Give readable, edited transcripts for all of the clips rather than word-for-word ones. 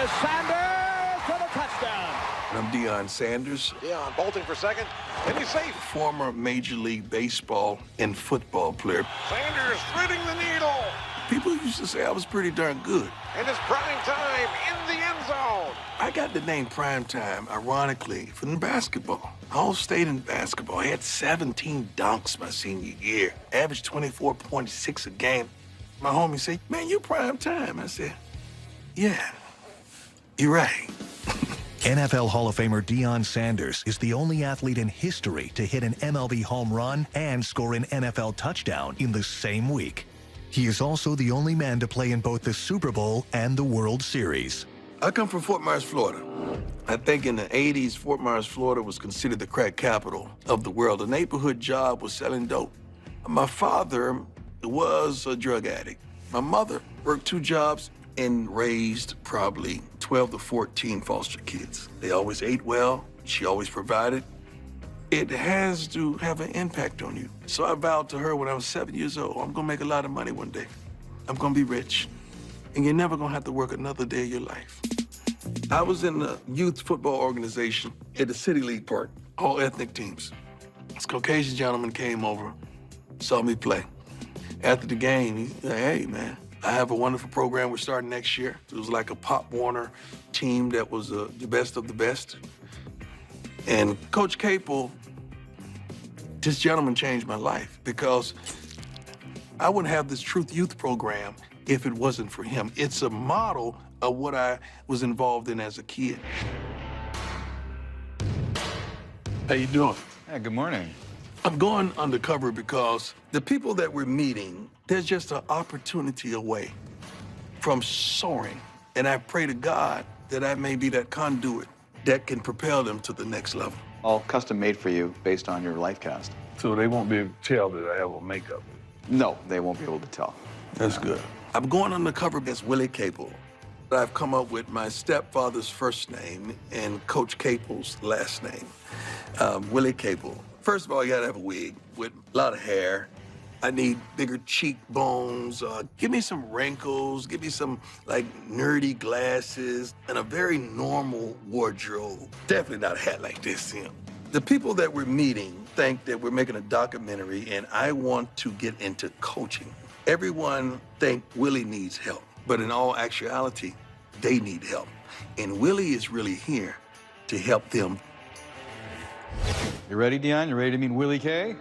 is Sanders for the touchdown. I'm Deion Sanders. Deion bolting for second, and he's safe. Former Major League Baseball and football player. Sanders threading the needle. People used to say I was pretty darn good. And it's prime time in the end zone. I got the name Prime Time, ironically, from basketball. All-State in basketball. I had 17 dunks my senior year. Averaged 24.6 a game. My homie said, "Man, you Prime Time." I said, "Yeah, you're right." NFL Hall of Famer Deion Sanders is the only athlete in history to hit an MLB home run and score an NFL touchdown in the same week. He is also the only man to play in both the Super Bowl and the World Series. I come from Fort Myers, Florida. I think in the 80s, Fort Myers, Florida was considered the crack capital of the world. A neighborhood job was selling dope. My father was a drug addict. My mother worked 2 jobs and raised probably 12 to 14 foster kids. They always ate well. She always provided. It has to have an impact on you. So I vowed to her when I was 7 years old, I'm gonna make a lot of money one day. I'm gonna be rich. And you're never gonna have to work another day of your life. I was in the youth football organization at the City League Park, all ethnic teams. This Caucasian gentleman came over, saw me play. After the game, he said, "Hey, man, I have a wonderful program we're starting next year." It was like a Pop Warner team that was the best of the best. And Coach Capel, this gentleman changed my life because I wouldn't have this Truth Youth program if it wasn't for him. It's a model of what I was involved in as a kid. How you doing? Yeah, good morning. I'm going undercover because the people that we're meeting, there's just an opportunity away from soaring. And I pray to God that I may be that conduit that can propel them to the next level. All custom made for you based on your life cast. So they won't be able to tell that I have a makeup. No, they won't be able to tell. That's good. I'm going undercover as Willie Capel. I've come up with my stepfather's first name and Coach Capel's last name, Willie Capel. First of all, you gotta have a wig with a lot of hair. I need bigger cheekbones. Give me some wrinkles. Give me some, like, nerdy glasses and a very normal wardrobe. Definitely not a hat like this, you know. The people that we're meeting think that we're making a documentary, and I want to get into coaching. Everyone think Willie needs help, but in all actuality, they need help. And Willie is really here to help them. You ready, Deion? You ready to meet Willie K?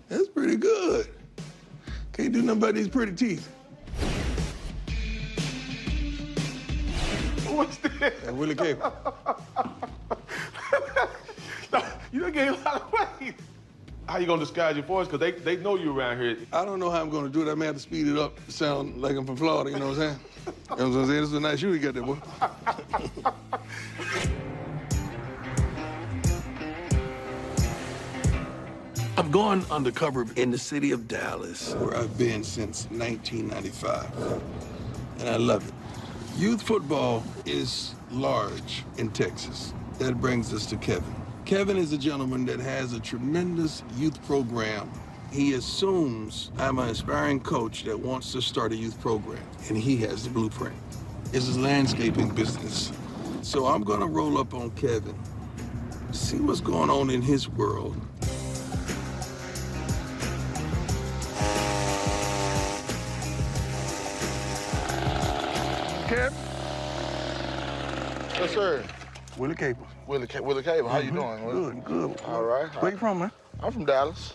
That's pretty good. Can't do nothing about these pretty teeth. What's this? That's Willie Capel. You done gained a lot of weight. How you gonna disguise your voice? Because they know you around here. I don't know how I'm gonna do it. I may have to speed it up to sound like I'm from Florida, you know what I'm saying? You know what I'm saying? This is a nice shoe you got there, boy. I'm going undercover in the city of Dallas, where I've been since 1995, and I love it. Youth football is large in Texas. That brings us to Kevin. Kevin is a gentleman that has a tremendous youth program. He assumes I'm an aspiring coach that wants to start a youth program, and he has the blueprint. It's his landscaping business. So I'm gonna roll up on Kevin, see what's going on in his world. Kev? Yes, sir. Willie Capel. Willie Cable, how you doing? Good, good. All right. Where you from, man? I'm from Dallas.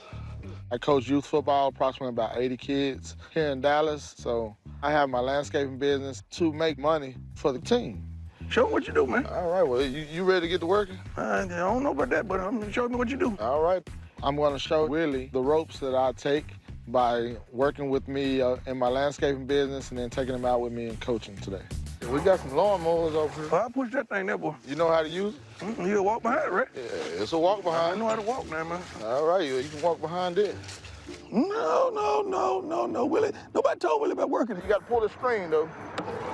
I coach youth football, approximately about 80 kids here in Dallas. So I have my landscaping business to make money for the team. Show me what you do, man. All right, well, you ready to get to working? I don't know about that, but show me what you do. All right. I'm gonna show Willie the ropes that I take by working with me in my landscaping business and then taking him out with me in coaching today. We got some lawnmowers over here. I'll push that thing there, boy. You know how to use it? You'll walk behind it, right? Yeah, it's a walk behind. I know how to walk now, man. All right, you can walk behind it. No, Willie. Nobody told Willie about working. You got to pull the string, though.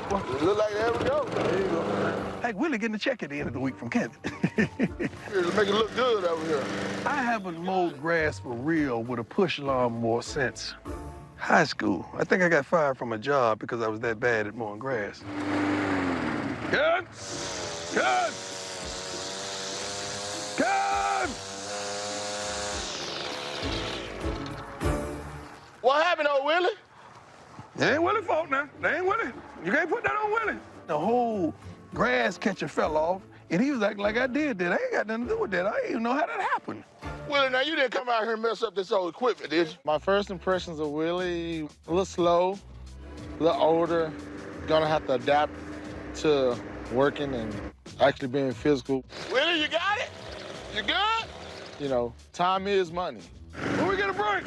It look like there we go. There you go. Hey, Willie getting a check at the end of the week from Kevin. Here, to make it look good over here. I haven't mowed grass for real with a push lawnmower since High school. I think I got fired from a job because I was that bad at mowing grass. Good. Good. Good. What happened, old Willie? It ain't Willie's fault now. They ain't Willie. You can't put that on Willie. The whole grass catcher fell off, and he was acting like I did that. I ain't got nothing to do with that. I didn't even know how that happened. Willie, now you didn't come out here and mess up this old equipment, did you? My first impressions of Willie, a little slow, a little older, gonna have to adapt to working and actually being physical. Willie, you got it? You good? You know, time is money. When we get a break?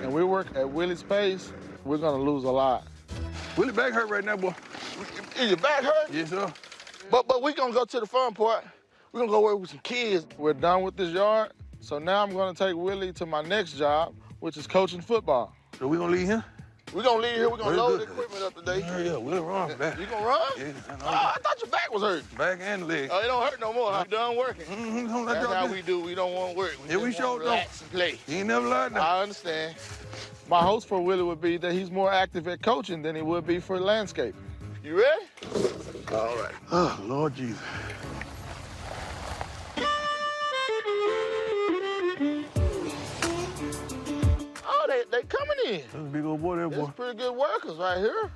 And we work at Willie's pace, we're gonna lose a lot. Willie back hurt right now, boy. Is your back hurt? Yes, sir. But we gonna go to the fun part. We're gonna go work with some kids. We're done with this yard, so now I'm gonna take Willie to my next job, which is coaching football. So we gonna leave here? We're gonna leave here, we're gonna Very load good. the equipment up today. Yeah, Willie run back. You gonna run? Yeah, I know. Oh, I thought your back was hurt. Back and leg. Oh, it don't hurt no more, huh? You done working. Mm-hmm. That's how we do. We don't want to work. Yeah, we just sure wanna relax and play. He ain't never lied now. I understand. My hopes for Willie would be that he's more active at coaching than he would be for landscaping. You ready? All right. Oh, Lord Jesus. Oh, they coming in. That's a big old boy there, boy. There's pretty good workers right here.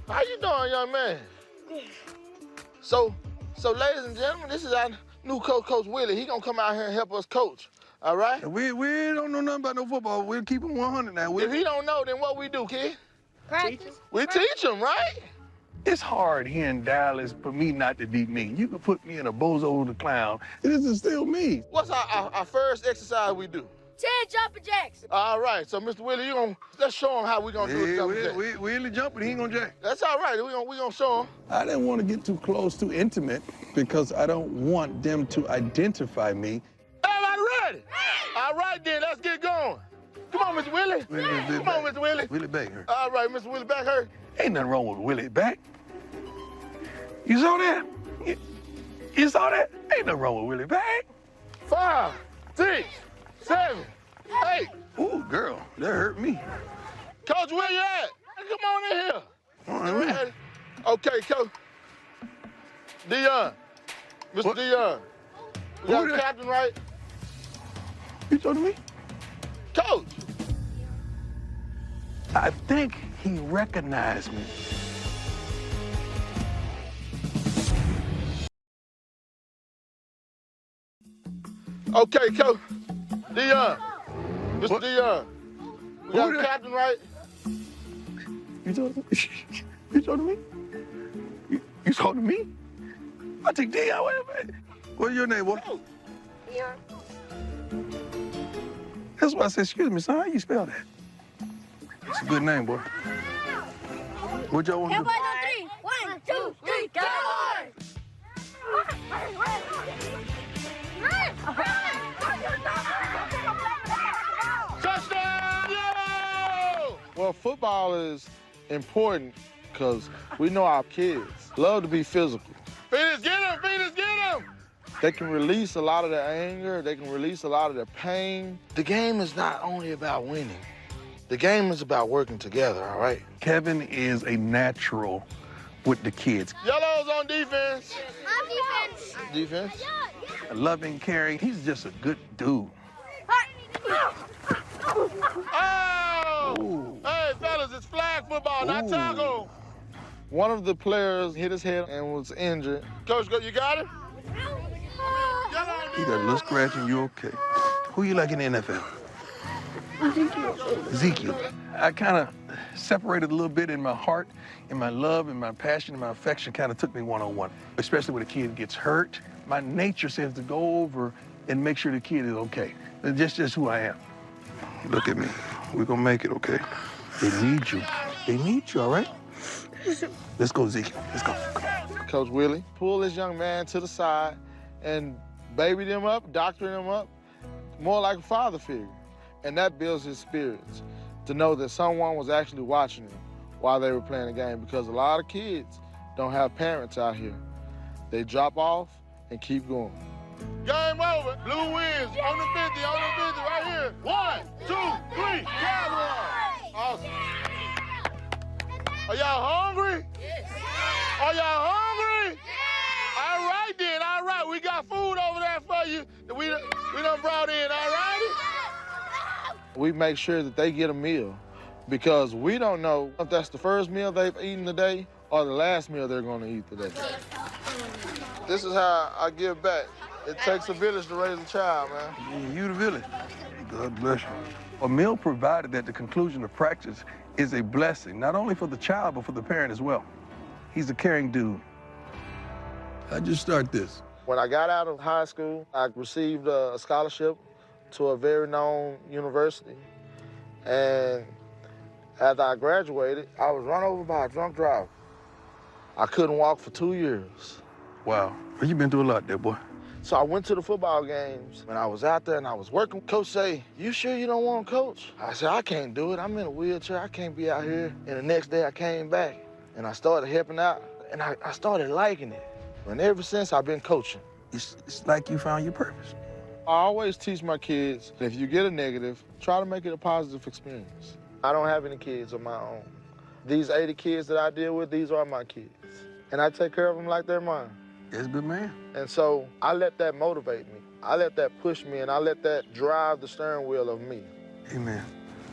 How you doing, young man? So, ladies and gentlemen, this is our new coach, Coach Willie. He gonna come out here and help us coach, all right? We don't know nothing about no football. We'll keep him 100 now. If he don't know, then what we do, kid? Practice. We teach him, right? It's hard here in Dallas for me not to be me. You can put me in a bozo the clown. This is still me. What's our first exercise we do? 10 jumping jacks. All right, so Mr. Willie, let's show him how we gonna do it. We really jumping. He ain't gonna jack. That's all right. We gonna show him. I didn't want to get too close, too intimate, because I don't want them to identify me. Everybody ready? All right, then, let's get going. Come on, Mr. Willie. Come on, Mr. Willie. Willie back hurt. All right, Mr. Willie back hurt. Ain't nothing wrong with Willie back. You saw that? You saw that? Ain't nothing wrong with Willie back. 5, 6, 7, 8. Ooh, girl, that hurt me. Coach, where you at? Come on in here. All right, man. Okay, Coach. Deion. Mr. What? Deion. We got Who the that? captain, right? You talking to me? Coach. I think he recognized me. Okay, Coach. Deion. Mr. What? Deion. We got Who the that? captain, right? You talking to me? You talking to me? You talking to me? I take Deion. Wait a minute. What's your name, boy? Here. That's why I said, excuse me, son, how you spell that? It's a good name, boy. What y'all want to do? Everybody on 3. 1, 2, 3, go! Touchdown! Yo! Well, football is important because we know our kids love to be physical. Phoenix, get him! Phoenix, get him! They can release a lot of their anger. They can release a lot of their pain. The game is not only about winning. The game is about working together, all right? Kevin is a natural with the kids. Yellow's on defense. On defense. Defense. A loving, caring. He's just a good dude. Oh! Ooh. Hey, fellas, it's flag football, not Ooh. tackle. One of the players hit his head and was injured. Coach, you got him? He got a little scratch and you okay. Who you like in the NFL? Ezekiel. I kind of separated a little bit in my heart, and my love, and my passion, and my affection kind of took me one-on-one, especially when a kid gets hurt. My nature says to go over and make sure the kid is okay. That's just who I am. Look at me. We're gonna make it, okay? They need you. They need you, all right? Let's go, Ezekiel. Let's go. Come on. Coach Willie, pull this young man to the side and baby them up, doctor them up, more like a father figure. And that builds his spirits to know that someone was actually watching him while they were playing the game, because a lot of kids don't have parents out here. They drop off and keep going. Game over. Blue wins on the 50, right here. 1, 2, 3, Cowboys. Awesome. Are y'all hungry? Yes. Are y'all hungry? All right then, all right. We got food over there for you that we done brought in, all right? We make sure that they get a meal because we don't know if that's the first meal they've eaten today or the last meal they're gonna eat today. This is how I give back. It takes a village to raise a child, man. You the village. God bless you. A meal provided at the conclusion of practice is a blessing, not only for the child, but for the parent as well. He's a caring dude. How'd you start this? When I got out of high school, I received a scholarship to a very known university. And after I graduated, I was run over by a drunk driver. I couldn't walk for 2 years. Wow. Well, you've been through a lot there, boy. So I went to the football games. When I was out there and I was working, Coach say, "You sure you don't want to coach?" I said, "I can't do it. I'm in a wheelchair. I can't be out here." And the next day I came back and I started helping out and I started liking it. And ever since I've been coaching. It's like you found your purpose. I always teach my kids, if you get a negative, try to make it a positive experience. I don't have any kids of my own. These 80 kids that I deal with, these are my kids. And I take care of them like they're mine. That's a good man. And so I let that motivate me. I let that push me, and I let that drive the steering wheel of me. Amen.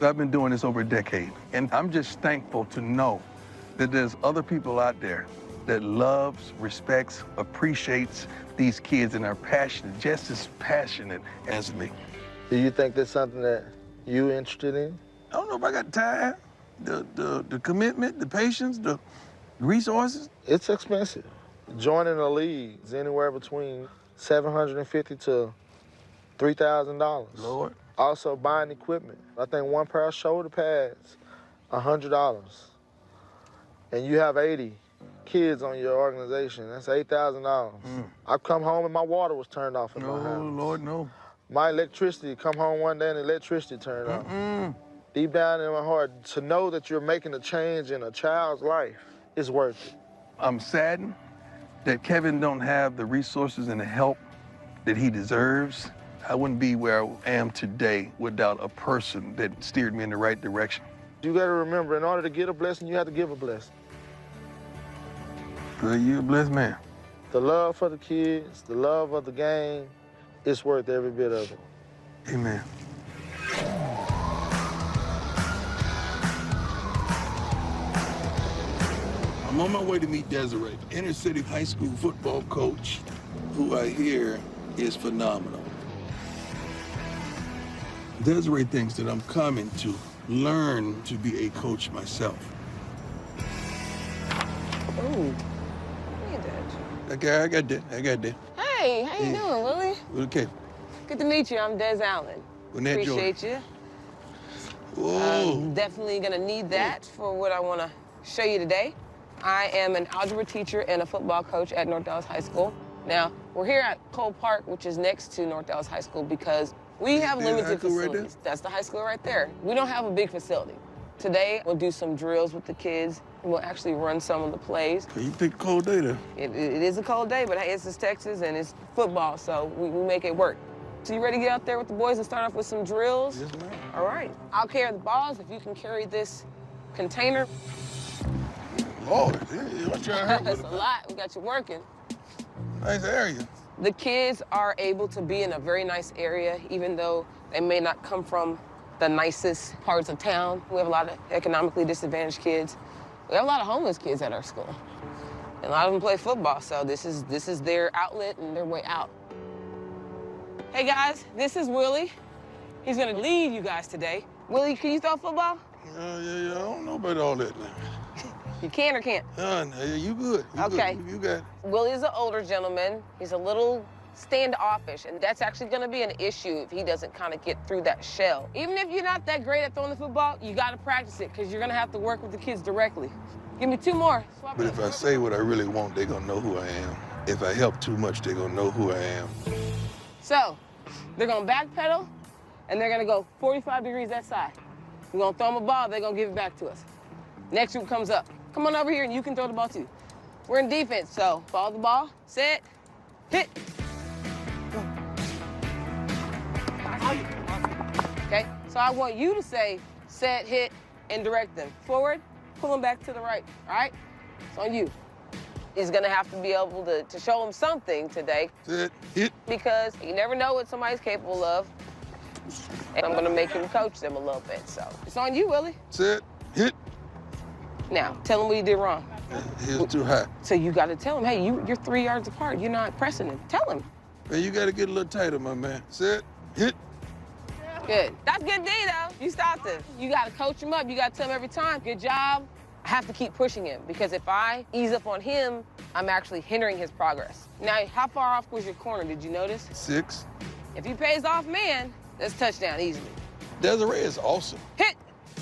I've been doing this over a decade, and I'm just thankful to know that there's other people out there that loves, respects, appreciates these kids and are passionate, just as passionate as me. Do you think that's something that you interested in? I don't know if I got time, the commitment, the patience, the resources. It's expensive. Joining a league is anywhere between $750 to $3,000. Lord. Also buying equipment. I think one pair of shoulder pads, $100. And you have 80 kids on your organization. That's $8,000. I come home and my water was turned off in my house. No, Lord, no. My electricity, come home one day and the electricity turned off. Deep down in my heart, to know that you're making a change in a child's life is worth it. I'm saddened that Kevin don't have the resources and the help that he deserves. I wouldn't be where I am today without a person that steered me in the right direction. You gotta remember, in order to get a blessing, you have to give a blessing. Good, you're a blessed man. The love for the kids, the love of the game, it's worth every bit of it. Amen. I'm on my way to meet Desiree, inner city high school football coach, who I hear is phenomenal. Desiree thinks that I'm coming to learn to be a coach myself. Ooh, look at that. Okay, I got that. Hey, how you doing, Willie? Okay. Good to meet you. I'm Des Allen. Lynette Appreciate you. Whoa. Definitely gonna need that for what I wanna show you today. I am an algebra teacher and a football coach at North Dallas High School. Now, we're here at Cole Park, which is next to North Dallas High School, because we have limited facilities. Right, that's the high school right there. We don't have a big facility. Today, we'll do some drills with the kids, and we'll actually run some of the plays. You picked a cold day there. It is a cold day, but hey, it's Texas and it's football, so we make it work. So you ready to get out there with the boys and start off with some drills? Yes, ma'am. All right. I'll carry the balls if you can carry this container. Lord, what you heard? That's a lot. We got you working. Nice area. The kids are able to be in a very nice area, even though they may not come from the nicest parts of town. We have a lot of economically disadvantaged kids. We have a lot of homeless kids at our school. And a lot of them play football, so this is their outlet and their way out. Hey guys, this is Willie. He's gonna lead you guys today. Willie, can you throw football? Yeah, I don't know about all that now. You can or can't? You good. Okay. Good. You got it. Willie's an older gentleman. He's a little standoffish, and that's actually gonna be an issue if he doesn't kind of get through that shell. Even if you're not that great at throwing the football, you gotta practice it, because you're gonna have to work with the kids directly. Give me 2 more. But if I say what I really want, they're gonna know who I am. If I help too much, they're gonna know who I am. So, they're gonna backpedal, and they're gonna go 45 degrees that side. We're gonna throw them a ball, they're gonna give it back to us. Next group comes up. Come on over here and you can throw the ball too. We're in defense, so follow the ball, set, hit. Go. So I want you to say, set, hit, and direct them. Forward, pull them back to the right, all right? It's on you. He's gonna have to be able to show him something today. Set, hit. Because you never know what somebody's capable of. And I'm gonna make him coach them a little bit, so. It's on you, Willie. Set, hit. Now, tell him what he did wrong. He was too high. So you gotta tell him, hey, you're 3 yards apart. You're not pressing him. Tell him. Man, you gotta get a little tighter, my man. Set, hit. Good. That's good D, though. You stopped him. You gotta coach him up. You gotta tell him every time, good job. I have to keep pushing him because if I ease up on him, I'm actually hindering his progress. Now, how far off was your corner? Did you notice? 6. If he pays off man, that's touchdown easily. Desiree is awesome. Hit.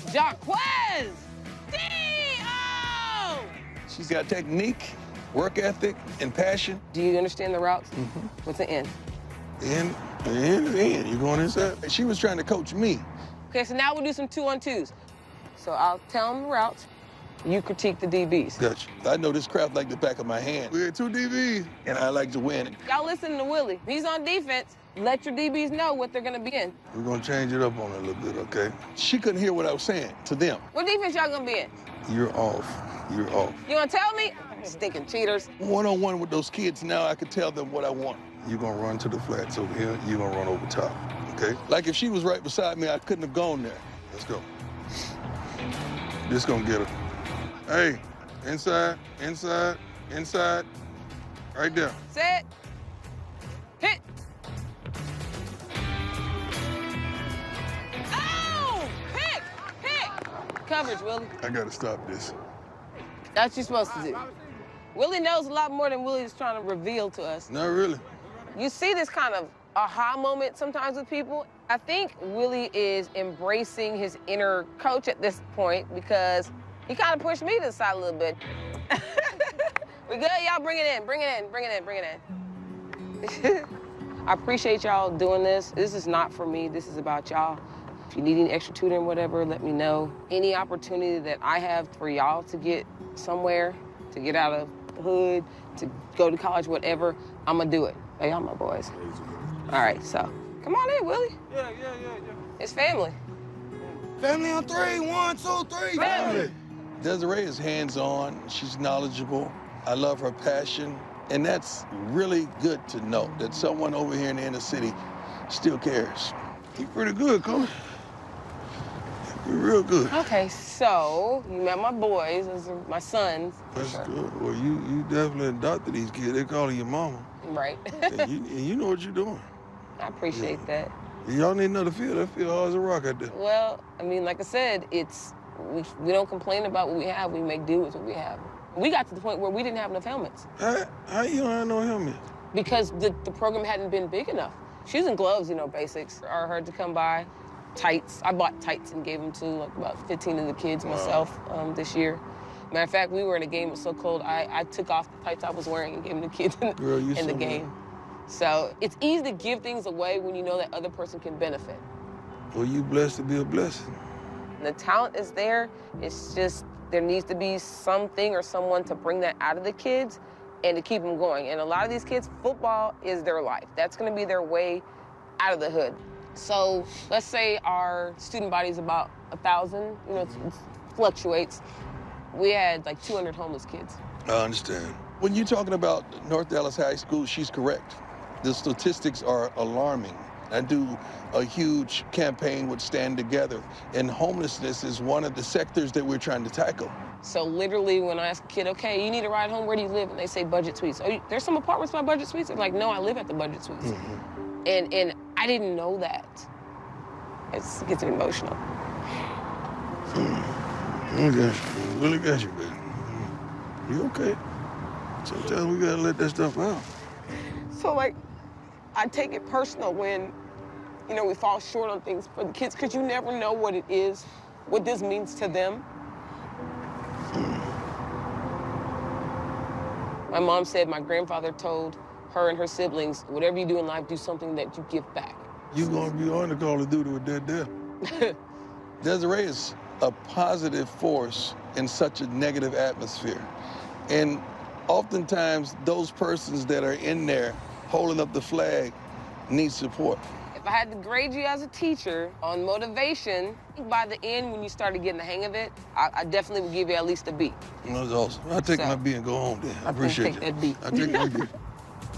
Jarquez. D-O! She's got technique, work ethic, and passion. Do you understand the routes? What's the end? In. You going inside? She was trying to coach me. Okay, so now we'll do some 2-on-2s. So I'll tell him the routes. You critique the DBs. Gotcha. I know this craft like the back of my hand. We had 2 DBs, and I like to win. Y'all listen to Willie. He's on defense. Let your DBs know what they're gonna be in. We're gonna change it up on her a little bit, okay? She couldn't hear what I was saying to them. What defense y'all gonna be in? You're off. You're off. You gonna tell me? Stinking cheaters. One-on-one with those kids now, I could tell them what I want. You're gonna run to the flats over here. You're gonna run over top, okay? Like if she was right beside me, I couldn't have gone there. Let's go. This gonna get her. Hey, inside, inside, inside. Right there. Set. Hit. Oh! Pick! Pick! Coverage, Willie. I gotta stop this. That's what you're supposed to do. Willie knows a lot more than Willie's trying to reveal to us. Not really. You see this kind of aha moment sometimes with people. I think Willie is embracing his inner coach at this point because he kind of pushed me to the side a little bit. We good? Y'all bring it in, bring it in, bring it in, bring it in. I appreciate y'all doing this. This is not for me, this is about y'all. If you need any extra tutoring, whatever, let me know. Any opportunity that I have for y'all to get somewhere, to get out of the hood, to go to college, whatever, I'm gonna do it. Hey, y'all my boys. All right, so come on in, Willie. Yeah. It's family. Family on 3. 1, 2, 3. Family. Desiree is hands-on. She's knowledgeable. I love her passion. And that's really good to know that someone over here in the inner city still cares. You're pretty good, Coach. You're real good. Okay, so you met my boys. Those are my sons. That's good. Well, you definitely adopted these kids. They call you your mama. Right. and you know what you're doing. I appreciate that. Y'all need another field. That field hard as a rock out there. Well, I mean, like I said, we don't complain about what we have. We make do with what we have. We got to the point where we didn't have enough helmets. How you don't have no helmet? Because the program hadn't been big enough. Shoes and gloves, basics are hard to come by. Tights, I bought tights and gave them to like about 15 of the kids myself this year. Matter of fact, we were in a game, it was so cold, I took off the tights I was wearing and gave them to kids in the game. So it's easy to give things away when you know that other person can benefit. Well, you blessed to be a blessing. The talent is there, it's just there needs to be something or someone to bring that out of the kids and to keep them going. And a lot of these kids, football is their life. That's gonna be their way out of the hood. So let's say our student body is about 1,000, it fluctuates. We had like 200 homeless kids. I understand. When you're talking about North Dallas High School, she's correct. The statistics are alarming. I do a huge campaign with Stand Together, and homelessness is one of the sectors that we're trying to tackle. So literally when I ask a kid, okay, you need a ride home, where do you live? And they say Budget Suites. Oh, there's some apartments by Budget Suites? They're like, no, I live at the Budget Suites. And I didn't know that. It gets me emotional. I got you. Really got you, baby. You okay? Sometimes we gotta let that stuff out. So like, I take it personal when, we fall short on things for the kids, because you never know what it is, what this means to them. My mom said my grandfather told her and her siblings, whatever you do in life, do something that you give back. You gonna be on the Call of Duty with that there. Desiree is a positive force in such a negative atmosphere. And oftentimes, those persons that are in there holding up the flag need support. If I had to grade you as a teacher on motivation, by the end, when you started getting the hang of it, I definitely would give you at least a B. That was awesome. I'll take my B and go home then. I appreciate take that B. I'll take my B.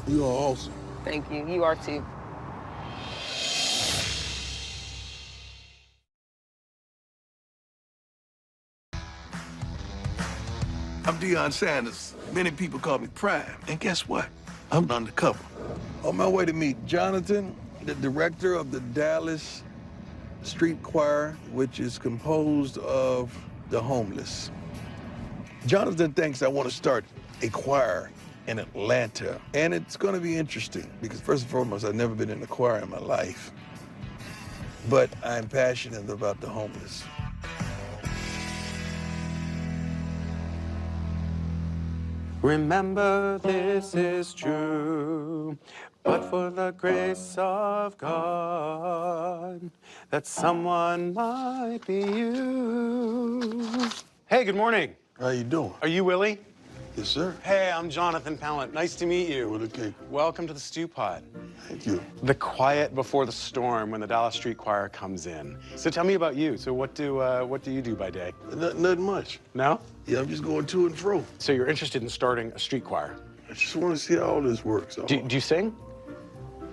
You are awesome. Thank you. You are too. I'm Deion Sanders. Many people call me Prime. And guess what? I'm undercover. On my way to meet Jonathan, the director of the Dallas Street Choir, which is composed of the homeless. Jonathan thinks I want to start a choir in Atlanta. And it's going to be interesting because, first and foremost, I've never been in a choir in my life. But I'm passionate about the homeless. Remember, this is true, but for the grace of God, that someone might be you. Hey, good morning. How you doing? Are you Willie? Yes, sir. Hey, I'm Jonathan Pallant. Nice to meet you. Willie Cake. Welcome to the Stew Pod. Thank you. The quiet before the storm when the Dallas Street Choir comes in. So tell me about you. So what do you do by day? Nothing much. No? Yeah, I'm just going to and fro. So you're interested in starting a street choir? I just want to see how all this works. Do you sing?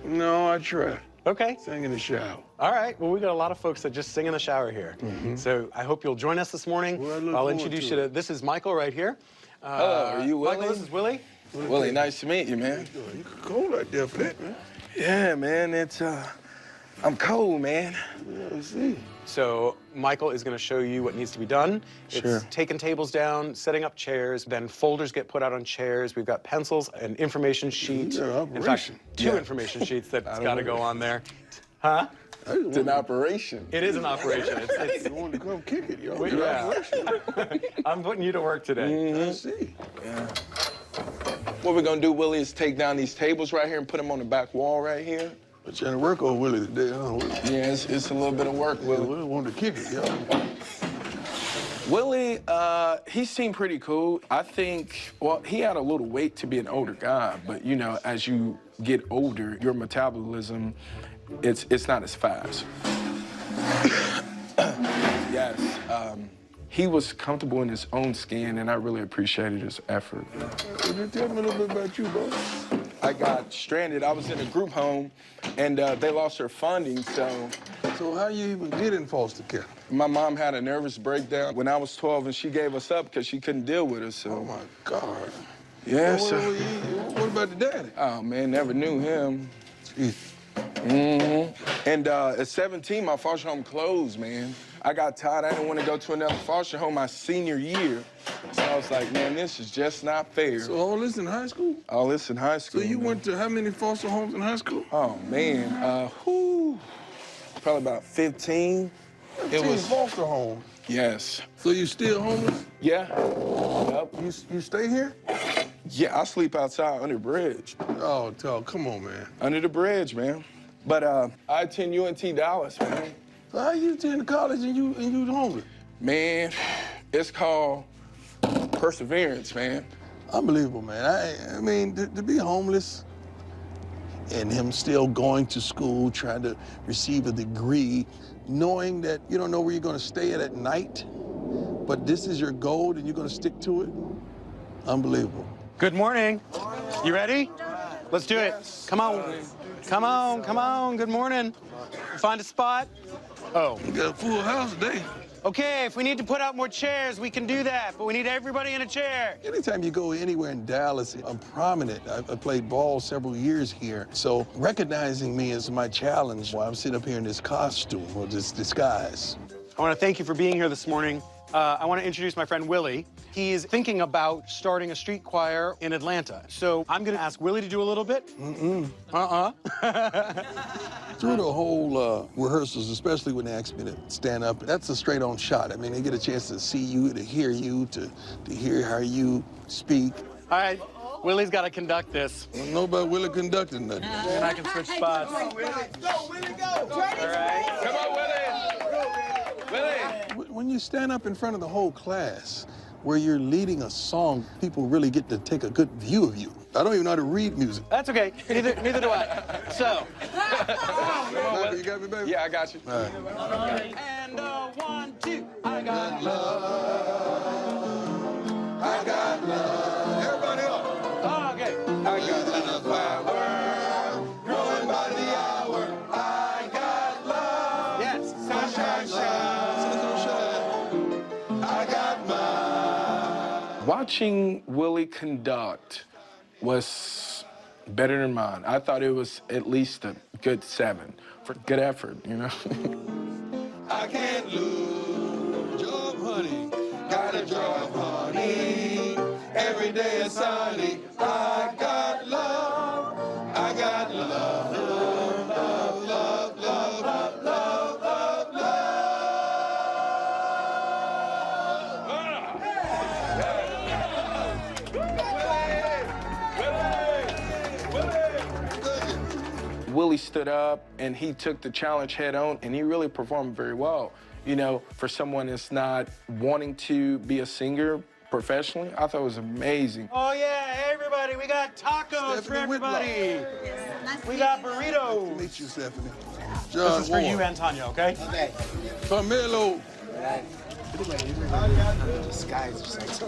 No, I try. Okay. Sing in the shower. All right. Well, we got a lot of folks that just sing in the shower here. So I hope you'll join us this morning. Well, I'll introduce you to, this is Michael right here. Hello, are you Willie? Michael, this is Willie. Willie, nice to meet you, man. You cold out there for that, man. Yeah, man, it's, I'm cold, man. Yeah, I see. So Michael is going to show you what needs to be done. Sure. It's taking tables down, setting up chairs, then folders get put out on chairs. We've got pencils, an information sheet. Yeah, In fact, two information sheets that's got to go on there. Huh? It's an operation. It is an operation. You want to come kick it, yo. Yeah. I'm putting you to work today. I see. Yeah. What we're gonna do, Willie, is take down these tables right here and put them on the back wall right here. But trying to work on Willie today, huh? Willie? Yeah, it's a little bit of work, Willie. Willie wanted to kick it, yo. Willie, he seemed pretty cool. I think, well, he had a little weight to be an older guy, but you know, as you get older, your metabolism, it's not as fast. Yes, he was comfortable in his own skin, and I really appreciated his effort. Could you tell me a little bit about you, bro? I got stranded. I was in a group home, and they lost their funding, so... So how you even get in foster care? My mom had a nervous breakdown when I was 12, and she gave us up because she couldn't deal with us, so... Oh, my God. Yeah, Well, so... what about the daddy? Oh, man, never knew him. Jeez. And at 17, my foster home closed, man. I got tired. I didn't want to go to another foster home my senior year. So I was like, man, this is just not fair. So all this in high school? All this in high school. So you man. went to how many foster homes in high school? Oh, man. Probably about 15. 15 foster homes? Yes. So you still homeless? Yeah. Yep. You stay here? Yeah, I sleep outside under the bridge. Oh, come on, man. Under the bridge, man. But I attend UNT Dallas, man. So how you attend college and you homeless? Man, it's called perseverance, man. Unbelievable, man. I mean, to be homeless and him still going to school, trying to receive a degree, knowing that you don't know where you're going to stay at night, but this is your goal and you're going to stick to it. Unbelievable. Good morning. You ready? Let's do it. Come on. Come on, come on. Good morning. Find a spot. Oh. You got a full house today. Okay, if we need to put out more chairs, we can do that, but we need everybody in a chair. Anytime you go anywhere in Dallas, I'm prominent. I played ball several years here, so recognizing me is my challenge while I'm sitting up here in this costume or this disguise. I want to thank you for being here this morning. I want to introduce my friend Willie. He's thinking about starting a street choir in Atlanta. So I'm going to ask Willie to do a little bit. Through the whole rehearsals, especially when they ask me to stand up, that's a straight-on shot. I mean, they get a chance to see you, to hear you, to hear how you speak. All right, Willie's got to conduct this. I don't know about Willie conducting nothing. And I can switch spots. Go, Willie, go. All right. Come on, Willie. Willie. When you stand up in front of the whole class, where you're leading a song, people really get to take a good view of you. I don't even know how to read music. That's okay. Neither do I. So. You got me, baby? Yeah, I got you. All right. And 1, 2. I got love. I got love. Everybody up. Oh, okay. I got power, growing by the hour. I got love. Yes. Sunshine, shine. I got mine. Watching Willie conduct was better than mine. I thought it was at least a good 7 for good effort, you know? I can't lose. Job, honey. Got a job, honey. Every day is sunny. I got love. I got love. Love, love, love, love, love, love, love. Willie stood up and he took the challenge head on and he really performed very well. You know, for someone that's not wanting to be a singer professionally, I thought it was amazing. Oh, yeah, everybody, we got tacos for everybody. We got burritos. Nice to meet you, Stephanie. This is for you and Tanya, okay? Okay. Carmelo.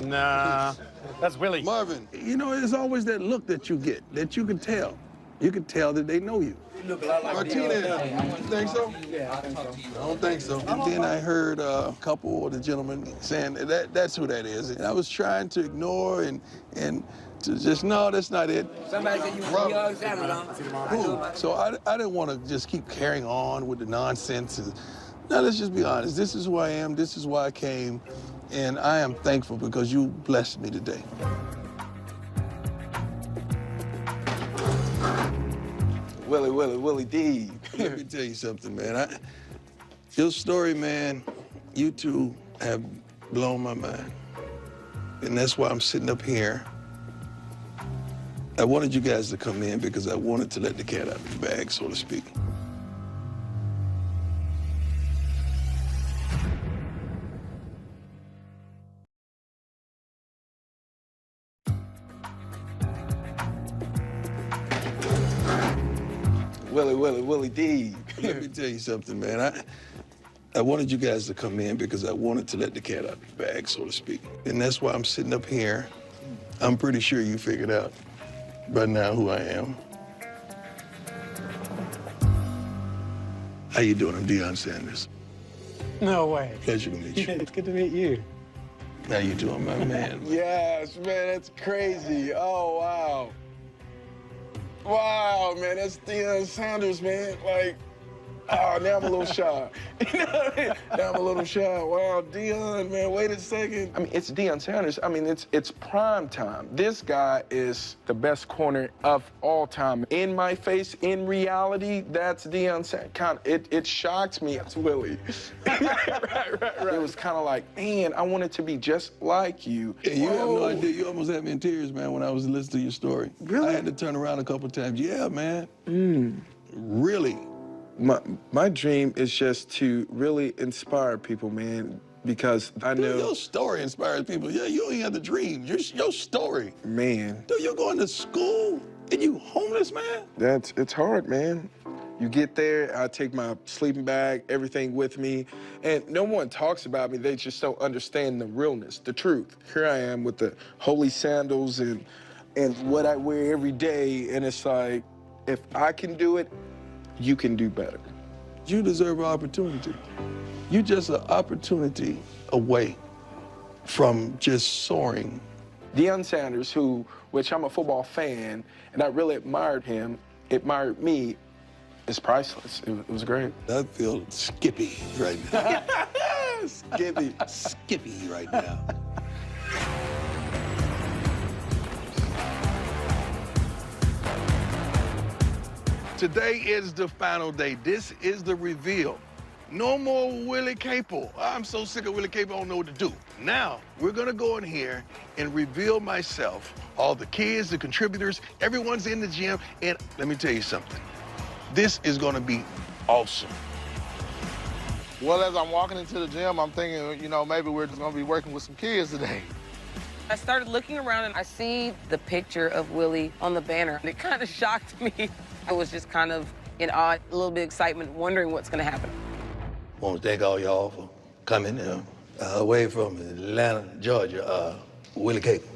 Nah, that's Willie. Marvin, you know, there's always that look that you get, that you can tell. You can tell that they know you. You look a lot like Martinez, Deion. you think so? Yeah, I think so. I don't think so. And then I heard a couple of the gentlemen saying that's who that is. And I was trying to ignore and to just, no, that's not it. Somebody said you Deion Sanders. Who? So I didn't want to just keep carrying on with the nonsense. Now, let's just be honest. This is who I am. This is why I came. And I am thankful because you blessed me today. Willie D. Let me tell you something, man. Your story, man, you two have blown my mind. And that's why I'm sitting up here. I wanted you guys to come in because I wanted to let the cat out of the bag, so to speak. Willie D. Let me tell you something, man. I wanted you guys to come in because I wanted to let the cat out of the bag, so to speak. And that's why I'm sitting up here. I'm pretty sure you figured out by now who I am. How you doing? I'm Deion Sanders. No way. Pleasure to meet you. It's good to meet you. How you doing, my man? Yes, man, that's crazy. Oh, wow. Wow, man, that's Deion Sanders, man. Like, oh, now I'm a little shy. You know what I mean? Now I'm a little shy. Wow, Deion, man, wait a second. I mean, it's Deion Sanders. I mean, it's prime time. This guy is the best corner of all time. In my face, in reality, that's Deion Sanders. It shocked me. It's Willie. right. It was kind of like, man, I wanted to be just like you. Yeah, you have no idea. You almost had me in tears, man, when I was listening to your story. Really? I had to turn around a couple of times. Yeah, man. Really. My dream is just to really inspire people, man, because I know... Dude, your story inspires people. Yeah, you ain't have the dream. Your story. Man. Dude, you're going to school and you homeless, man? It's hard, man. You get there, I take my sleeping bag, everything with me, and no one talks about me. They just don't understand the realness, the truth. Here I am with the holy sandals and what I wear every day, and it's like, if I can do it, you can do better. You deserve an opportunity. You just an opportunity away from just soaring. Deion Sanders, which I'm a football fan, and I really admired me, is priceless. It was great. I feel skippy right now. Skippy right now. Today is the final day. This is the reveal. No more Willie Capel. I'm so sick of Willie Capel, I don't know what to do. Now, we're gonna go in here and reveal myself. All the kids, the contributors, everyone's in the gym, and let me tell you something. This is gonna be awesome. Well, as I'm walking into the gym, I'm thinking, you know, maybe we're just gonna be working with some kids today. I started looking around and I see the picture of Willie on the banner. And it kind of shocked me. I was just kind of in awe, a little bit of excitement, wondering what's gonna happen. I want to thank all y'all for coming away from Atlanta, Georgia, Willie Capel.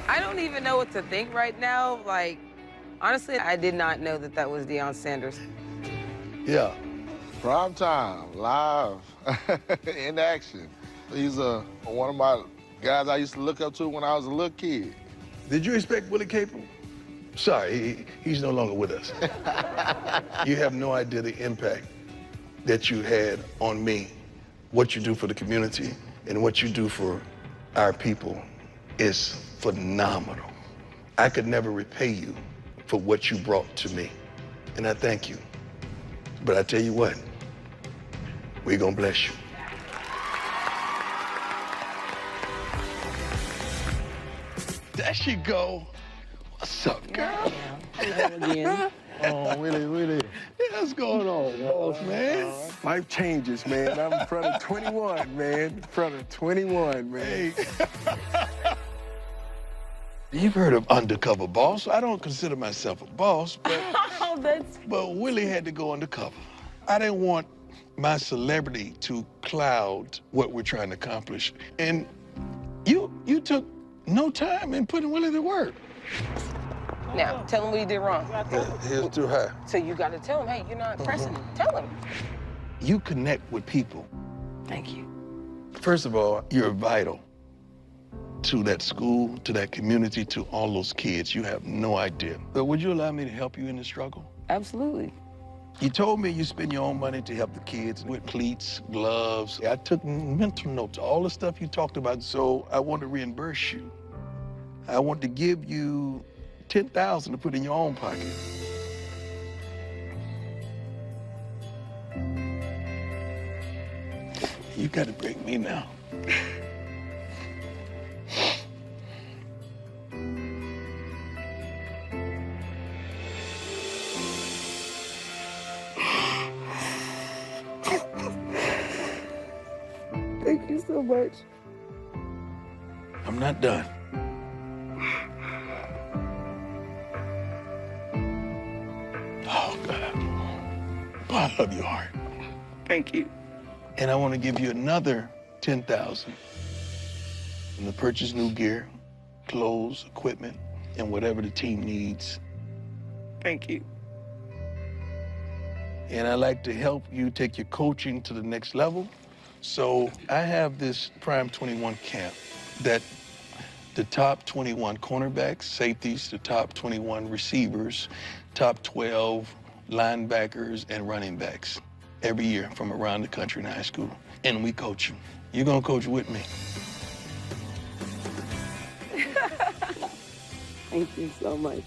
I don't even know what to think right now. Like, honestly, I did not know that that was Deion Sanders. Yeah. Prime time, live, in action. He's one of my guys I used to look up to when I was a little kid. Did you expect Willie Capel? Sorry, he's no longer with us. You have no idea the impact that you had on me. What you do for the community and what you do for our people is phenomenal. I could never repay you for what you brought to me, and I thank you. But I tell you what, we're gonna bless you. There she go. What's up, girl? Hello again. Oh, Willie. What's going on, boss, man? Life changes, man. I'm in front of 21, man. In front of 21, man. Hey. You've heard of Undercover Boss. I don't consider myself a boss, but Willie had to go undercover. I didn't want my celebrity to cloud what we're trying to accomplish. And you took no time in putting Willie to work. Now, tell him what he did wrong. Here's too high. So you got to tell him, hey, you're not pressing him. Tell him. You connect with people. Thank you. First of all, you're vital to that school, to that community, to all those kids. You have no idea. But would you allow me to help you in the struggle? Absolutely. You told me you spend your own money to help the kids with cleats, gloves. I took mental notes, all the stuff you talked about, so I want to reimburse you. I want to give you $10,000 to put in your own pocket. You got to break me now. Thank you so much. I'm not done. Oh, God. Oh, I love your heart. Thank you. And I want to give you another $10,000 to purchase new gear, clothes, equipment, and whatever the team needs. Thank you. And I'd like to help you take your coaching to the next level. So I have this Prime 21 camp that the top 21 cornerbacks, safeties, the top 21 receivers, top 12 linebackers, and running backs every year from around the country in high school. And we coach them. You're gonna coach with me. Thank you so much.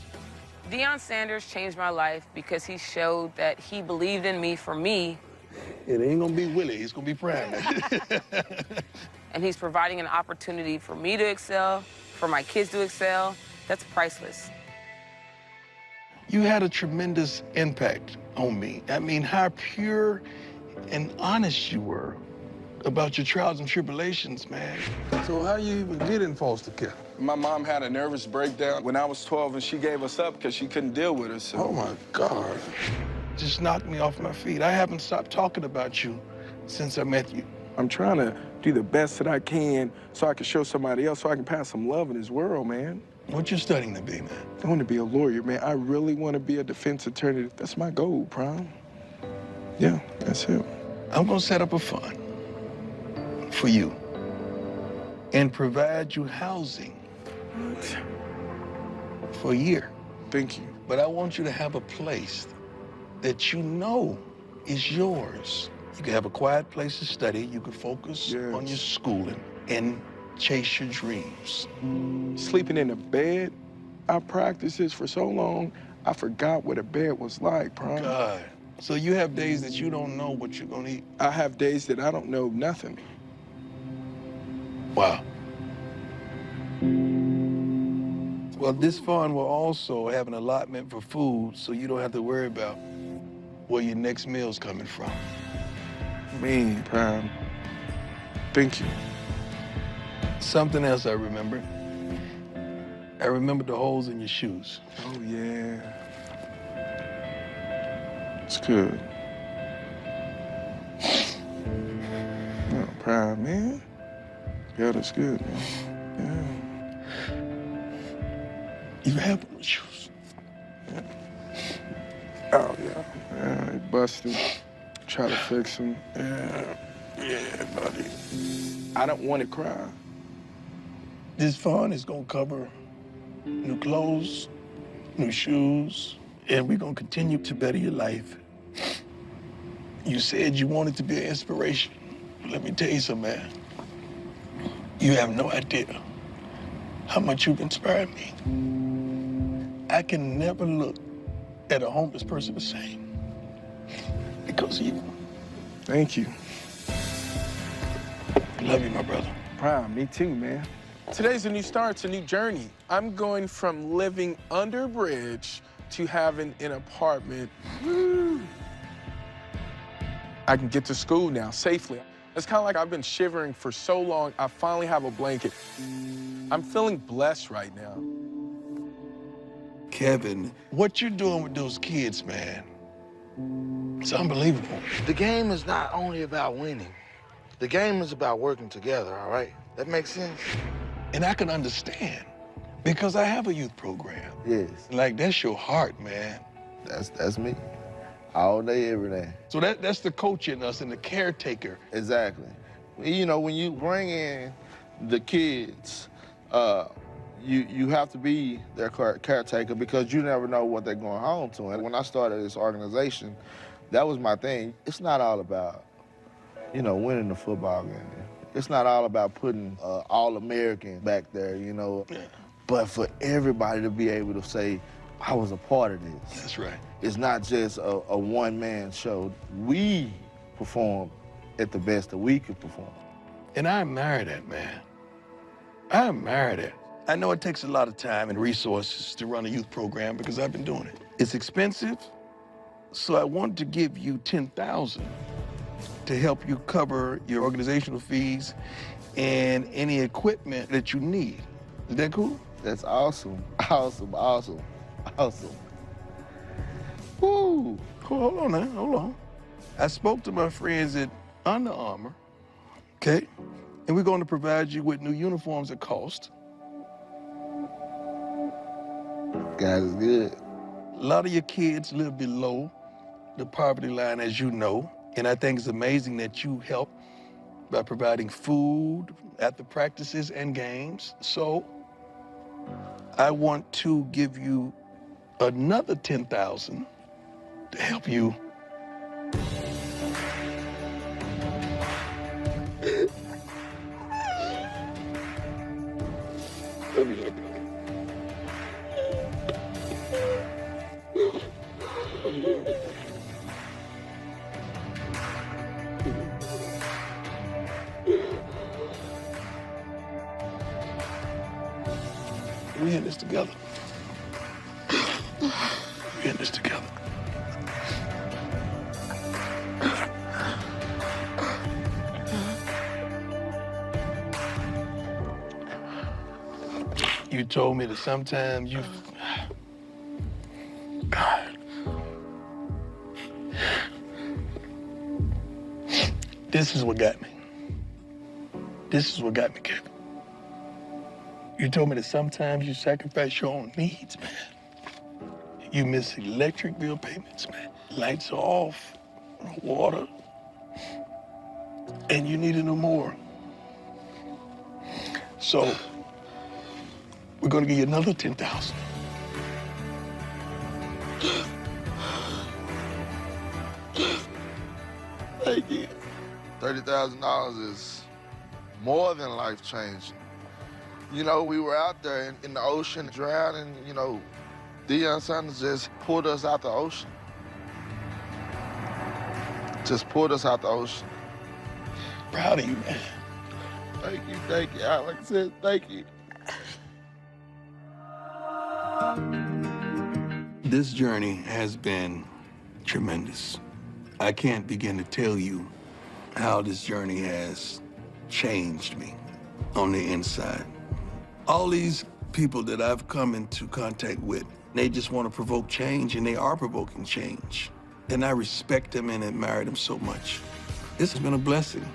Deion Sanders changed my life because he showed that he believed in me for me. It ain't gonna be Willie, it's gonna be Prime. And he's providing an opportunity for me to excel, for my kids to excel. That's priceless. You had a tremendous impact on me. I mean, how pure and honest you were about your trials and tribulations, man. So how you even get in foster care? My mom had a nervous breakdown when I was 12, and she gave us up because she couldn't deal with us. So. Oh, my God. Just knocked me off my feet. I haven't stopped talking about you since I met you. I'm trying to do the best that I can so I can show somebody else, so I can pass some love in this world, man. What you studying to be, man? I want to be a lawyer, man. I really want to be a defense attorney. That's my goal, Prime. Yeah, that's it. I'm gonna set up a fund for you and provide you housing For a year. Thank you. But I want you to have a place that you know is yours. You can have a quiet place to study. You can focus on your schooling and chase your dreams. Sleeping in a bed, I practiced this for so long, I forgot what a bed was like, Prime. God. So you have days that you don't know what you're gonna eat? I have days that I don't know nothing. Wow. Well, this fund will also have an allotment for food, so you don't have to worry about where your next meal's coming from. Man, Prime, thank you. Something else I remember. I remember the holes in your shoes. Oh, yeah. It's good. Oh, Prime, man. Yeah, that's good, man. Yeah. You have on the shoes. Yeah. Oh, yeah. Yeah, they busted. Try to fix them. Yeah. Yeah, buddy. I don't want to cry. This fund is gonna cover new clothes, new shoes, and we're gonna continue to better your life. You said you wanted to be an inspiration. Let me tell you something, man. You have no idea how much you've inspired me. I can never look at a homeless person the same because of you. Thank you. I love you, my brother. Prime, me too, man. Today's a new start, it's a new journey. I'm going from living under a bridge to having an apartment. Woo. I can get to school now safely. It's kind of like I've been shivering for so long, I finally have a blanket. I'm feeling blessed right now. Kevin, what you're doing with those kids, man, it's unbelievable. The game is not only about winning. The game is about working together, all right? That makes sense? And I can understand because I have a youth program. Yes. Like, that's your heart, man. That's me. All day, every day. So that's the coach in us and the caretaker. Exactly. You know, when you bring in the kids, you have to be their caretaker because you never know what they're going home to. And when I started this organization, that was my thing. It's not all about, you know, winning the football game. It's not all about putting All-American back there, you know. Yeah. But for everybody to be able to say, I was a part of this. That's right. It's not just a one-man show. We perform at the best that we could perform. And I admire that, man. I admire that. I know it takes a lot of time and resources to run a youth program because I've been doing it. It's expensive, so I wanted to give you $10,000 to help you cover your organizational fees and any equipment that you need. Is that cool? That's awesome. Awesome, awesome, awesome. Woo! Hold on now, hold on. I spoke to my friends at Under Armour, okay? And we're going to provide you with new uniforms at cost. God is good. A lot of your kids live below the poverty line, as you know. And I think it's amazing that you help by providing food at the practices and games. So I want to give you another $10,000 to help you. Love you, my brother. We in this together. We in this together. You told me that sometimes you... God. This is what got me. This is what got me, Kevin. You told me that sometimes you sacrifice your own needs, man. You miss electric bill payments, man. Lights are off, water, and you needed no more. So, we're gonna give you another 10,000. Thank you. $30,000 is more than life-changing. You know, we were out there in the ocean drowning, you know, Deion Sanders just pulled us out the ocean. Just pulled us out the ocean. Proud of you, man. Thank you. Like I said, thank you. This journey has been tremendous. I can't begin to tell you how this journey has changed me on the inside. All these people that I've come into contact with, they just want to provoke change, and they are provoking change. And I respect them and admire them so much. This has been a blessing.